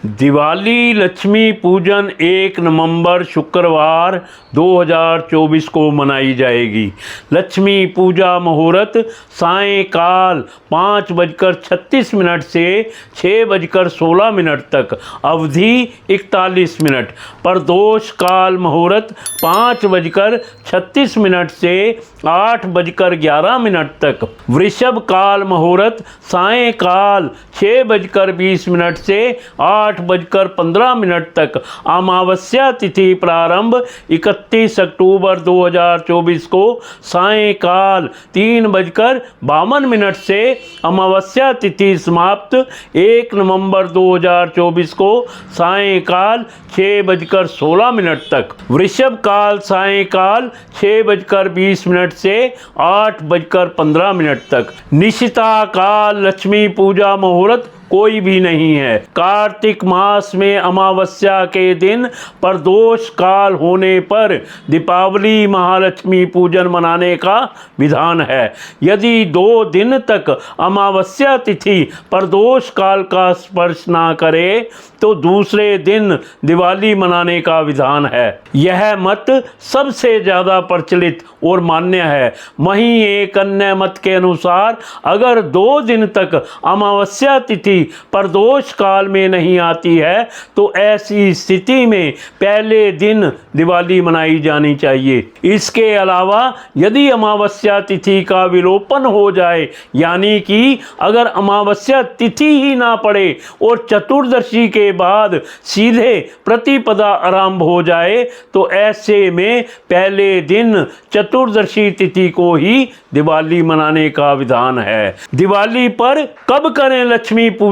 दिवाली लक्ष्मी पूजन 1 नवंबर शुक्रवार 2024 को मनाई जाएगी। लक्ष्मी पूजा मुहूर्त सायंकाल 5:36 से 6:16 तक, अवधि 41 मिनट। प्रदोष काल मुहूर्त 5:36 से 8:11 तक। वृषभ काल मुहूर्त सायंकाल 6:20 से 8:15 तक। अमावस्या तिथि प्रारंभ 31 अक्टूबर 2024 को सायंकाल 3:52 से अमावस्या तिथि समाप्त 1 नवंबर 2024 को सायंकाल 6:16 तक। वृषभ काल सायंकाल 6:20 से 8:15 तक। निशिता काल लक्ष्मी पूजा मुहूर्त कोई भी नहीं है। कार्तिक मास में अमावस्या के दिन प्रदोष काल होने पर दीपावली महालक्ष्मी पूजन मनाने का विधान है। यदि 2 दिन तक अमावस्या तिथि प्रदोष काल का स्पर्श ना करे तो दूसरे दिन दिवाली मनाने का विधान है। यह मत सबसे ज़्यादा प्रचलित और मान्य है। वहीं एक अन्य मत के अनुसार अगर 2 दिन तक अमावस्या तिथि प्रदोष काल में नहीं आती है तो ऐसी स्थिति में पहले दिन दिवाली मनाई जानी चाहिए। इसके अलावा यदि अमावस्या तिथि का विलोपन हो जाए, यानी कि अगर अमावस्या तिथि ही ना पड़े और चतुर्दशी के बाद सीधे प्रतिपदा आरंभ हो जाए तो ऐसे में पहले दिन चतुर्दशी तिथि को ही दिवाली मनाने का विधान है। दिवाली पर कब करें लक्ष्मी पूजा?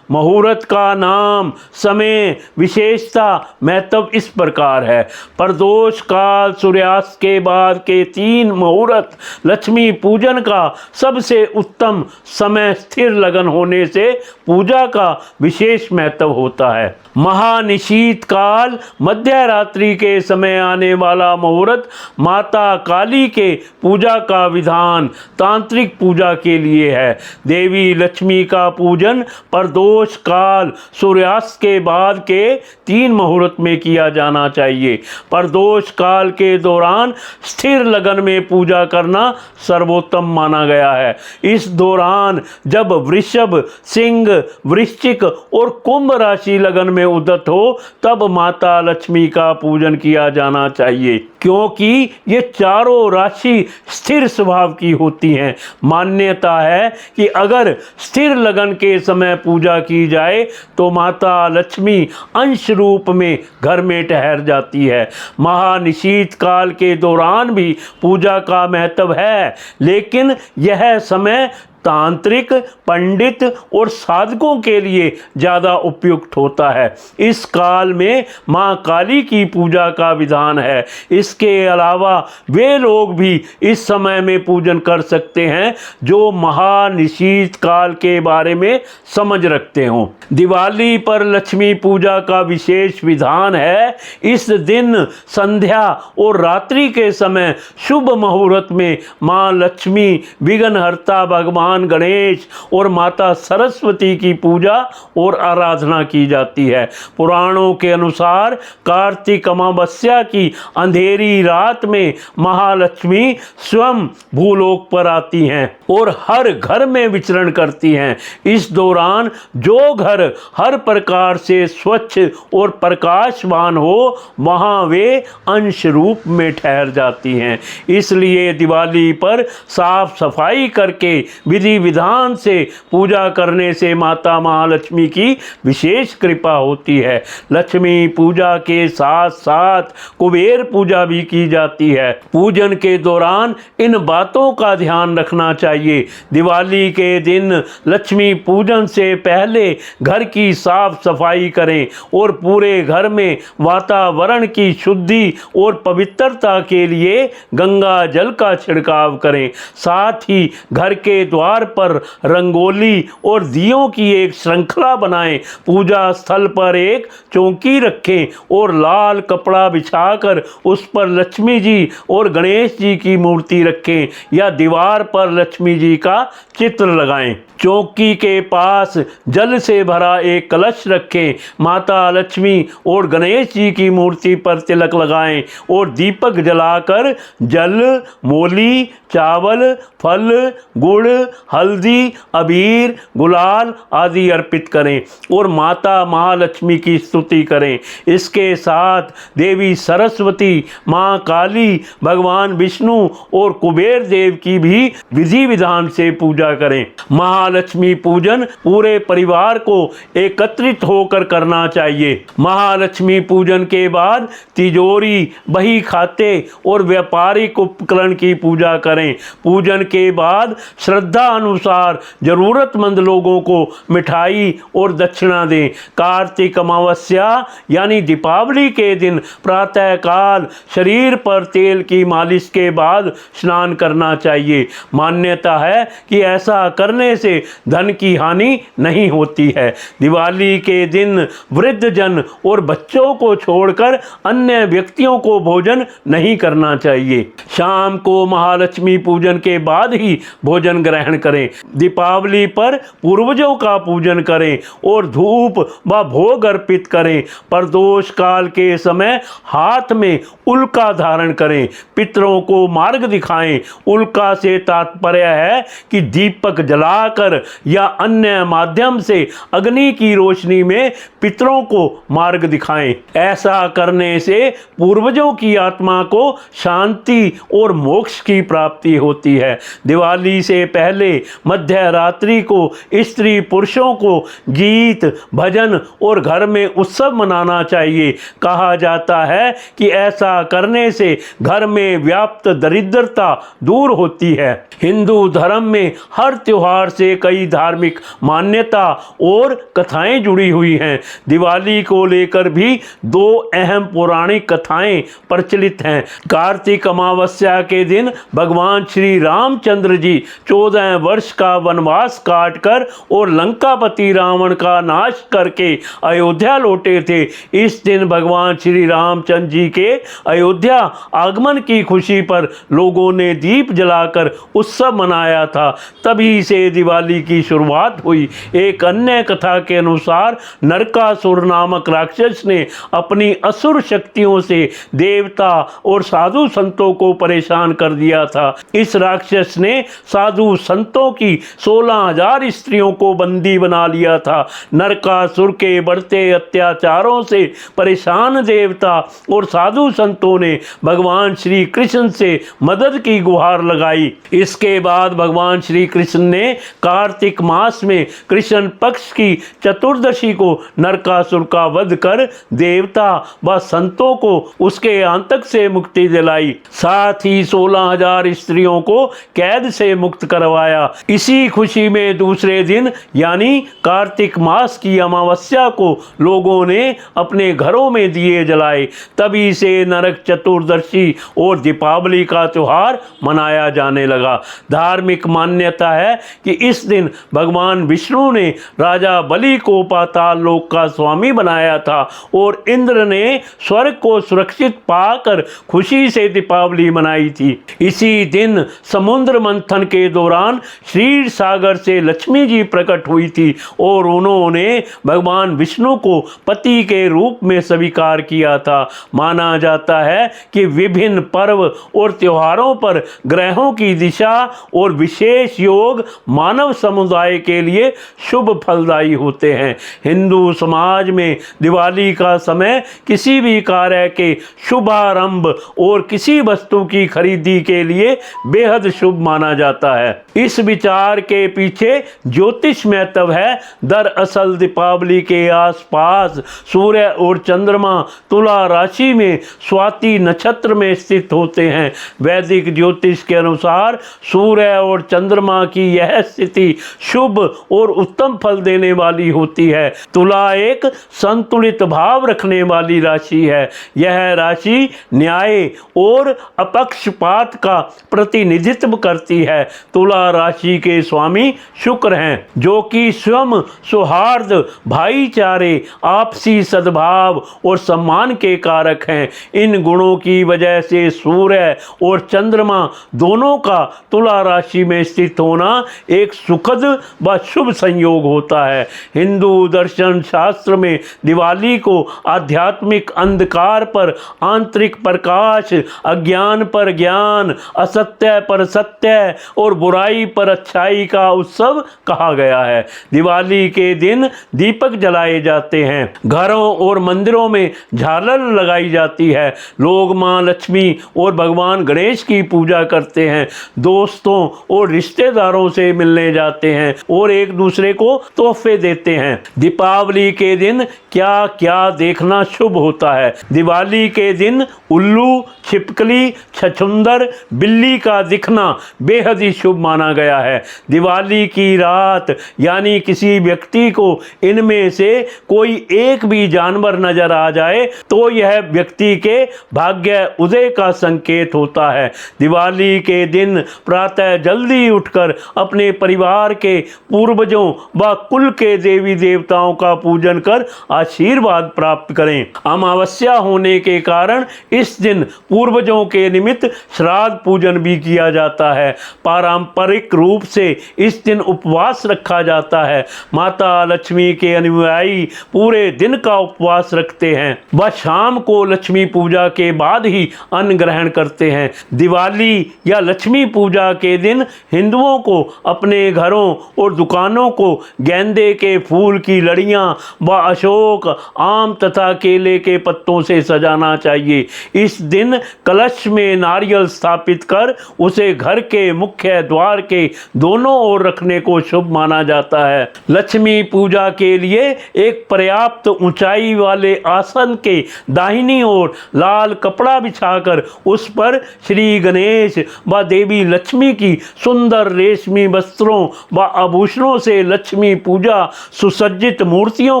मुहूर्त का नाम, समय, विशेषता, महत्व इस प्रकार है। प्रदोष काल सूर्यास्त के बाद के 3 मुहूर्त लक्ष्मी पूजन का सबसे उत्तम समय स्थिर लगन होने से पूजा का विशेष महत्व होता है। महानिशीत काल मध्य रात्रि के समय आने वाला मुहूर्त माता काली के पूजा का विधान तांत्रिक पूजा के लिए है। देवी लक्ष्मी का पूजन प्रदोष काल सूर्यास्त के बाद के 3 मुहूर्त में किया जाना चाहिए। प्रदोष काल के दौरान स्थिर लगन में पूजा करना सर्वोत्तम माना गया है। इस दौरान जब वृषभ, सिंह, वृश्चिक और कुंभ राशि लगन में उदित हो तब माता लक्ष्मी का पूजन किया जाना चाहिए, क्योंकि ये चारों राशि स्थिर स्वभाव की होती हैं। मान्यता है कि अगर स्थिर लगन के समय पूजा की जाए तो माता लक्ष्मी अंश रूप में घर में ठहर जाती है। महानिशीत काल के दौरान भी पूजा का महत्व है, लेकिन यह समय तांत्रिक, पंडित और साधकों के लिए ज़्यादा उपयुक्त होता है। इस काल में माँ काली की पूजा का विधान है। इसके अलावा वे लोग भी इस समय में पूजन कर सकते हैं जो महानिशीत काल के बारे में समझ रखते हों। दिवाली पर लक्ष्मी पूजा का विशेष विधान है। इस दिन संध्या और रात्रि के समय शुभ मुहूर्त में माँ लक्ष्मी, विघ्नहर्ता भगवान गणेश और माता सरस्वती की पूजा और आराधना की जाती है। पुराणों के अनुसार कार्तिक अमावस्या की अंधेरी रात में महालक्ष्मी स्वयं भूलोक पर आती हैं और हर घर में विचरण करती हैं। इस दौरान जो घर हर प्रकार से स्वच्छ और प्रकाशवान हो वहां वे अंश रूप में ठहर जाती हैं। इसलिए दिवाली पर साफ सफाई करके विधि विधान से पूजा करने से माता महालक्ष्मी की विशेष कृपा होती है। लक्ष्मी पूजा के साथ साथ कुबेर पूजा भी की जाती है। पूजन के दौरान इन बातों का ध्यान रखना चाहिए। दिवाली के दिन लक्ष्मी पूजन से पहले घर की साफ सफाई करें और पूरे घर में वातावरण की शुद्धि और पवित्रता के लिए गंगा जल का छिड़काव करें। साथ ही घर के द्वार दीवार पर रंगोली और दियों की एक श्रृंखला बनाएं। पूजा स्थल पर एक चौकी रखें और लाल कपड़ा बिछाकर उस पर लक्ष्मी जी और गणेश जी की मूर्ति रखें या दीवार पर लक्ष्मी जी का चित्र लगाएं। चौकी के पास जल से भरा एक कलश रखें। माता लक्ष्मी और गणेश जी की मूर्ति पर तिलक लगाएं और दीपक जलाकर जल, मोली, चावल, फल, गुड़, हल्दी, अबीर, गुलाल आदि अर्पित करें और माता महालक्ष्मी की स्तुति करें। इसके साथ देवी सरस्वती, माँ काली, भगवान विष्णु और कुबेर देव की भी विधि विधान से पूजा करें। महालक्ष्मी पूजन पूरे परिवार को एकत्रित होकर करना चाहिए। महालक्ष्मी पूजन के बाद तिजोरी, बही खाते और व्यापारिक उपकरण की पूजा करें। पूजन के बाद श्रद्धा अनुसार जरूरतमंद लोगों को मिठाई और दक्षिणा दें। कार्तिक अमावस्या यानी दीपावली के दिन प्रातःकाल शरीर पर तेल की मालिश के बाद स्नान करना चाहिए। मान्यता है कि ऐसा करने से धन की हानि नहीं होती है। दिवाली के दिन वृद्ध जन और बच्चों को छोड़कर अन्य व्यक्तियों को भोजन नहीं करना चाहिए। शाम को महालक्ष्मी पूजन के बाद ही भोजन ग्रहण करें। दीपावली पर पूर्वजों का पूजन करें और धूप व भोग अर्पित करें। प्रदोष काल के समय हाथ में उल्का धारण करें। पितरों को मार्ग दिखाएं। उल्का से तात्पर्य है कि दीपक जलाकर या अन्य माध्यम से अग्नि की रोशनी में पितरों को मार्ग दिखाएं। ऐसा करने से पूर्वजों की आत्मा को शांति और मोक्ष की प्राप्ति होती है। दिवाली से पहले मध्य रात्रि को स्त्री पुरुषों को गीत, भजन और घर में उत्सव मनाना चाहिए। कहा जाता है कि ऐसा करने से घर में व्याप्त दरिद्रता दूर होती है। हिंदू धर्म में हर त्योहार से कई धार्मिक मान्यता और कथाएं जुड़ी हुई हैं। दिवाली को लेकर भी दो अहम पौराणिक कथाएं प्रचलित हैं। कार्तिक अमावस्या के दिन भगवान श्री रामचंद्र जी 14 वर्ष का वनवास काटकर और लंकापति रावण का नाश करके अयोध्या लौटे थे। इस दिन भगवान श्री रामचंद्र जी के अयोध्या आगमन की खुशी पर लोगों ने दीप जलाकर उत्सव मनाया था। तभी से दिवाली की शुरुआत हुई। एक अन्य कथा के अनुसार नरकासुर नामक राक्षस ने अपनी असुर शक्तियों से देवता और साधु संतों को परेशान कर दिया था। इस राक्षस ने साधु संतों की 16,000 स्त्रियों को बंदी बना लिया था। नरकासुर के बढ़ते अत्याचारों से परेशान देवता और साधु संतों ने भगवान श्री कृष्ण से मदद की गुहार लगाई। इसके बाद भगवान श्री कृष्ण ने कार्तिक मास में कृष्ण पक्ष की चतुर्दशी को नरकासुर का वध कर देवता व संतों को उसके आतंक से मुक्ति दिलाई। साथ ही 16,000 स्त्रियों को कैद से मुक्त करवाया। इसी खुशी में दूसरे दिन यानी कार्तिक मास की अमावस्या को लोगों ने अपने घरों में दिए जलाए। तभी से नरक चतुर्दशी और दीपावली का त्योहार मनाया जाने लगा। धार्मिक मान्यता है कि इस दिन भगवान विष्णु ने राजा बलि को पाताल लोक का स्वामी बनाया था और इंद्र ने स्वर्ग को सुरक्षित पाकर खुशी से दीपावली मनाई थी। इसी दिन समुद्र मंथन के दौरान क्षीर सागर से लक्ष्मी जी प्रकट हुई थी और उन्होंने भगवान विष्णु को पति के रूप में स्वीकार किया था। माना जाता है कि विभिन्न पर्व और त्योहारों पर ग्रहों की दिशा और विशेष योग मानव समुदाय के लिए शुभ फलदायी होते हैं। हिंदू समाज में दिवाली का समय किसी भी कार्य के शुभारंभ और किसी वस्तु की खरीदी के लिए बेहद शुभ माना जाता है। इस विचार के पीछे ज्योतिष महत्व है। दरअसल दीपावली के आसपास सूर्य और चंद्रमा तुला राशि में स्वाति नक्षत्र में स्थित होते हैं। वैदिक ज्योतिष के अनुसार सूर्य और चंद्रमा की यह स्थिति शुभ और उत्तम फल देने वाली होती है। तुला एक संतुलित भाव रखने वाली राशि है। यह राशि न्याय और अपक्षपात का प्रतिनिधित्व करती है। तुला राशि के स्वामी शुक्र हैं, जो कि स्वयं सौहार्द, भाईचारे, आपसी सद्भाव और सम्मान के कारक हैं। इन गुणों की वजह से सूर्य और चंद्रमा दोनों का तुला राशि में स्थित होना एक सुखद व शुभ संयोग होता है। हिंदू दर्शन शास्त्र में दिवाली को आध्यात्मिक अंधकार पर आंतरिक प्रकाश, अज्ञान पर ज्ञान, असत्य पर सत्य और बुराई पर अच्छाई का उत्सव कहा गया है। दिवाली के दिन दीपक जलाए जाते हैं, घरों और मंदिरों में झालर लगाई जाती है, लोग मां लक्ष्मी और भगवान गणेश की पूजा करते हैं, दोस्तों और रिश्तेदारों से मिलने जाते हैं और एक दूसरे को तोहफे देते हैं। दीपावली के दिन क्या क्या देखना शुभ होता है। दिवाली के दिन उल्लू, छिपकली, छछूंदर, बिल्ली का दिखना बेहद ही शुभ माना गया है। दिवाली की रात यानी किसी व्यक्ति को इनमें से कोई एक भी जानवर नजर आ जाए तो यह व्यक्ति के भाग्य उदय का संकेत होता है। दिवाली के दिन प्रातः जल्दी उठकर अपने परिवार के पूर्वजों व कुल के देवी देवताओं का पूजन कर आशीर्वाद प्राप्त करें। अमावस्या होने के कारण इस दिन पूर्वजों के निमित्त श्राद्ध पूजन भी किया जाता है। पारंपरिक रूप से इस दिन उपवास रखा जाता है। माता लक्ष्मी के अनुयायी पूरे दिन का उपवास रखते हैं व शाम को लक्ष्मी पूजा के बाद ही अन्न ग्रहण करते हैं। दिवाली या लक्ष्मी पूजा के दिन हिंदुओं को अपने घरों और दुकानों को गेंदे के फूल की लड़ियां व अशोक, आम तथा केले के पत्तों से सजाना चाहिए। इस दिन कलश में नारियल स्थापित कर उसे घर के मुख्य द्वार के दोनों ओर रखने को शुभ माना जाता है। लक्ष्मी पूजा के लिए एक पर्याप्त ऊंचाई वाले आसन के दाहिनी ओर लाल कपड़ा बिछाकर उस पर श्री गणेश व देवी लक्ष्मी की सुंदर रेशमी वस्त्रों व आभूषणों से लक्ष्मी पूजा सुसज्जित मूर्तियों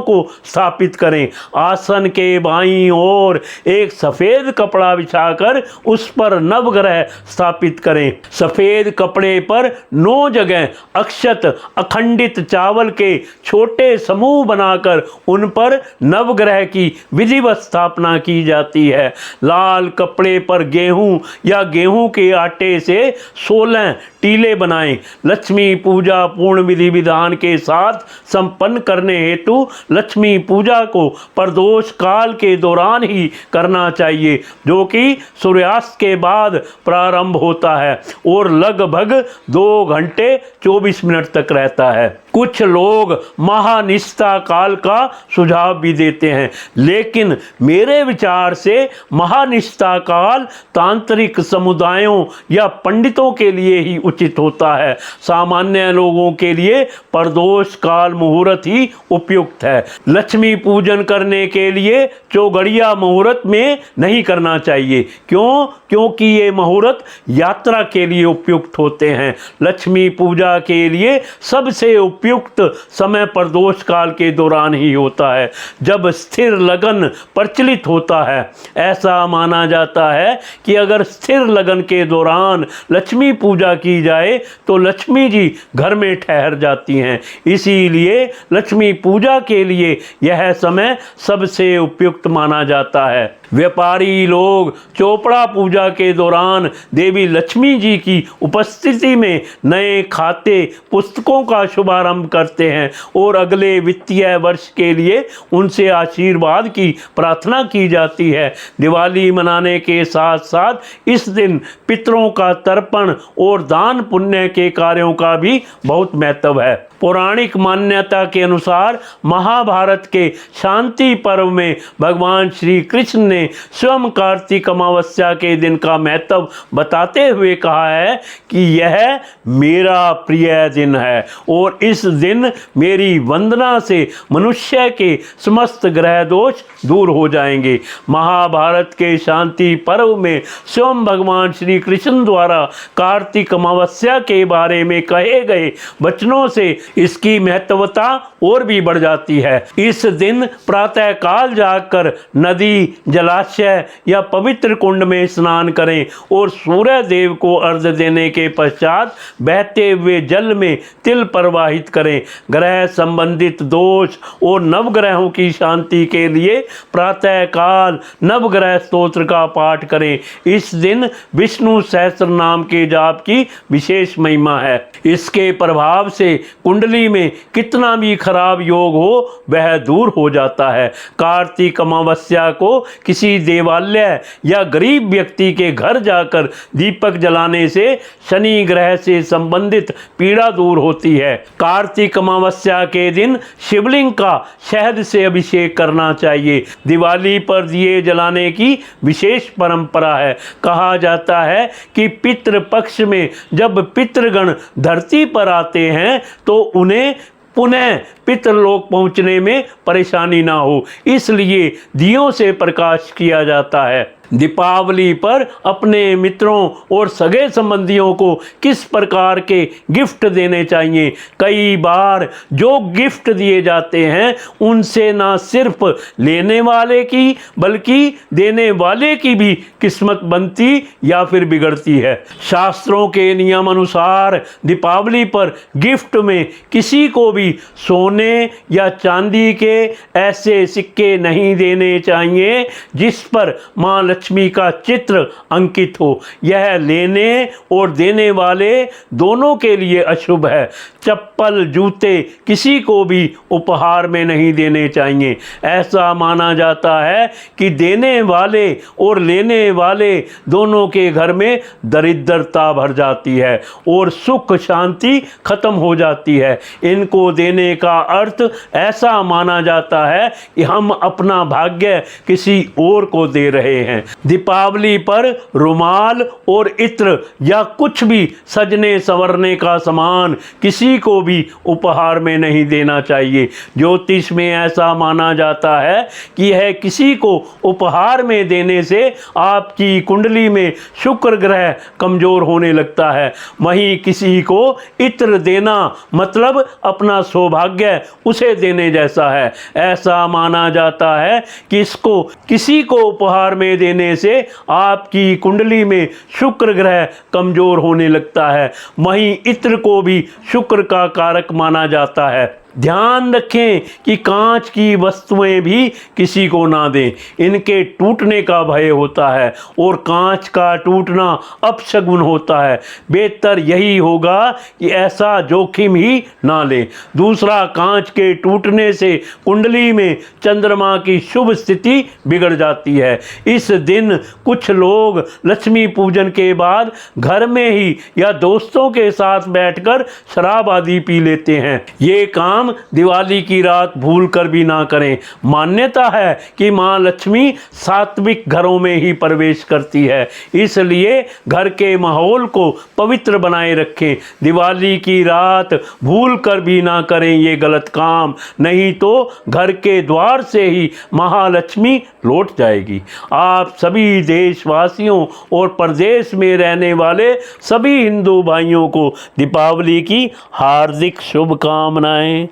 को स्थापित करें। आसन के बाईं ओर एक सफेद कपड़ा बिछाकर उस पर नवग्रह स्थापित करें। सफेद कपड़े पर 9 जगह अक्षत अखंडित चावल के छोटे समूह बनाकर उन पर नवग्रह की विधिवत स्थापना की जाती है। लाल कपड़े पर गेहूं या गेहूं के आटे से 16 टीले बनाएं। लक्ष्मी पूजा पूर्ण विधि विधान के साथ संपन्न करने हेतु लक्ष्मी पूजा को प्रदोष काल के दौरान ही करना चाहिए, जो कि सूर्यास्त के बाद प्रारंभ होता है और लगभग 2 घंटे 24 मिनट तक रहता है। कुछ लोग महानिष्ठा काल का सुझाव भी देते हैं, लेकिन मेरे विचार से महानिष्ठा काल तांत्रिक समुदायों या पंडितों के लिए ही उचित होता है। सामान्य लोगों के लिए प्रदोष काल मुहूर्त ही उपयुक्त है। लक्ष्मी पूजन करने के लिए चौघड़िया मुहूर्त में नहीं करना चाहिए। क्योंकि ये मुहूर्त यात्रा के लिए उपयुक्त होते हैं। लक्ष्मी पूजा के लिए सबसे उपयुक्त समय प्रदोष काल के दौरान ही होता है, जब स्थिर लगन प्रचलित होता है। ऐसा माना जाता है कि अगर स्थिर लगन के दौरान लक्ष्मी पूजा की जाए तो लक्ष्मी जी घर में ठहर जाती हैं। इसीलिए लक्ष्मी पूजा के लिए यह समय सबसे उपयुक्त माना जाता है। व्यापारी लोग चोपड़ा पूजा के दौरान देवी लक्ष्मी जी की उपस्थिति में नए खाते पुस्तकों का शुभारंभ करते हैं और अगले वित्तीय वर्ष के लिए उनसे आशीर्वाद की प्रार्थना की जाती है। दिवाली मनाने के साथ साथ इस दिन पितरों का तर्पण और दान पुण्य के कार्यों का भी बहुत महत्व है। पौराणिक मान्यता के अनुसार महाभारत के शांति पर्व में भगवान श्री कृष्ण ने स्वयं कार्तिक अमावस्या के दिन का महत्व बताते हुए कहा है कि यह मेरा प्रिय दिन है और इस दिन मेरी वंदना से मनुष्य के समस्त ग्रह दोष दूर हो जाएंगे। महाभारत के शांति पर्व में स्वयं भगवान श्री कृष्ण द्वारा कार्तिक अमावस्या के बारे में कहे गए वचनों से इसकी महत्वता और भी बढ़ जाती है। इस दिन प्रातः काल जाकर नदी, जलाशय या पवित्र कुंड में स्नान करें और सूर्य देव को अर्घ्य देने के पश्चात बहते हुए जल में तिल प्रवाहित करें। ग्रह संबंधित दोष और नवग्रहों की शांति के लिए प्रातः काल नवग्रह स्तोत्र का पाठ करें। इस दिन विष्णु सहस्त्र नाम के जाप की विशेष महिमा है। इसके प्रभाव से कुंडली में कितना भी खराब योग हो वह दूर हो जाता है। कार्तिक अमावस्या को किसी देवालय या गरीब व्यक्ति के घर जाकर दीपक जलाने से शनि ग्रह से संबंधित पीड़ा दूर होती है। कार्तिक अमावस्या के दिन शिवलिंग का शहद से अभिषेक करना चाहिए। दिवाली पर दिए जलाने की विशेष परंपरा है। कहा जाता है कि पितृ पक्ष में जब पितृगण धरती पर आते हैं तो उन्हें पुनः पितृलोक पहुंचने में परेशानी ना हो, इसलिए दियों से प्रकाश किया जाता है। दीपावली पर अपने मित्रों और सगे संबंधियों को किस प्रकार के गिफ्ट देने चाहिए? कई बार जो गिफ्ट दिए जाते हैं उनसे ना सिर्फ लेने वाले की बल्कि देने वाले की भी किस्मत बनती या फिर बिगड़ती है। शास्त्रों के नियम अनुसार दीपावली पर गिफ्ट में किसी को भी सोने या चांदी के ऐसे सिक्के नहीं देने चाहिए जिस पर मां लक्ष्मी का चित्र अंकित हो। यह लेने और देने वाले दोनों के लिए अशुभ है। चप्पल, जूते किसी को भी उपहार में नहीं देने चाहिए। ऐसा माना जाता है कि देने वाले और लेने वाले दोनों के घर में दरिद्रता भर जाती है और सुख शांति खत्म हो जाती है। इनको देने का अर्थ ऐसा माना जाता है कि हम अपना भाग्य किसी और को दे रहे हैं। दीपावली पर रुमाल और इत्र या कुछ भी सजने संवरने का सामान किसी को भी उपहार में नहीं देना चाहिए। ज्योतिष में ऐसा माना जाता है कि यह किसी को उपहार में देने से आपकी कुंडली में शुक्र ग्रह कमजोर होने लगता है। वहीं किसी को इत्र देना मतलब अपना सौभाग्य उसे देने जैसा है। ऐसा माना जाता है कि इसको किसी को उपहार में देने से आपकी कुंडली में शुक्र ग्रह कमजोर होने लगता है। वहीं इत्र को भी शुक्र का कारक माना जाता है। ध्यान रखें कि कांच की वस्तुएं भी किसी को ना दें, इनके टूटने का भय होता है और कांच का टूटना अपशगुन होता है। बेहतर यही होगा कि ऐसा जोखिम ही ना लें। दूसरा, कांच के टूटने से कुंडली में चंद्रमा की शुभ स्थिति बिगड़ जाती है। इस दिन कुछ लोग लक्ष्मी पूजन के बाद घर में ही या दोस्तों के साथ बैठकर शराब आदि पी लेते हैं। ये काम दिवाली की रात भूल कर भी ना करें। मान्यता है कि मां लक्ष्मी सात्विक घरों में ही प्रवेश करती है, इसलिए घर के माहौल को पवित्र बनाए रखें। दिवाली की रात भूल कर भी ना करें ये गलत काम, नहीं तो घर के द्वार से ही महालक्ष्मी लौट जाएगी। आप सभी देशवासियों और प्रदेश में रहने वाले सभी हिंदू भाइयों को दीपावली की हार्दिक शुभकामनाएं।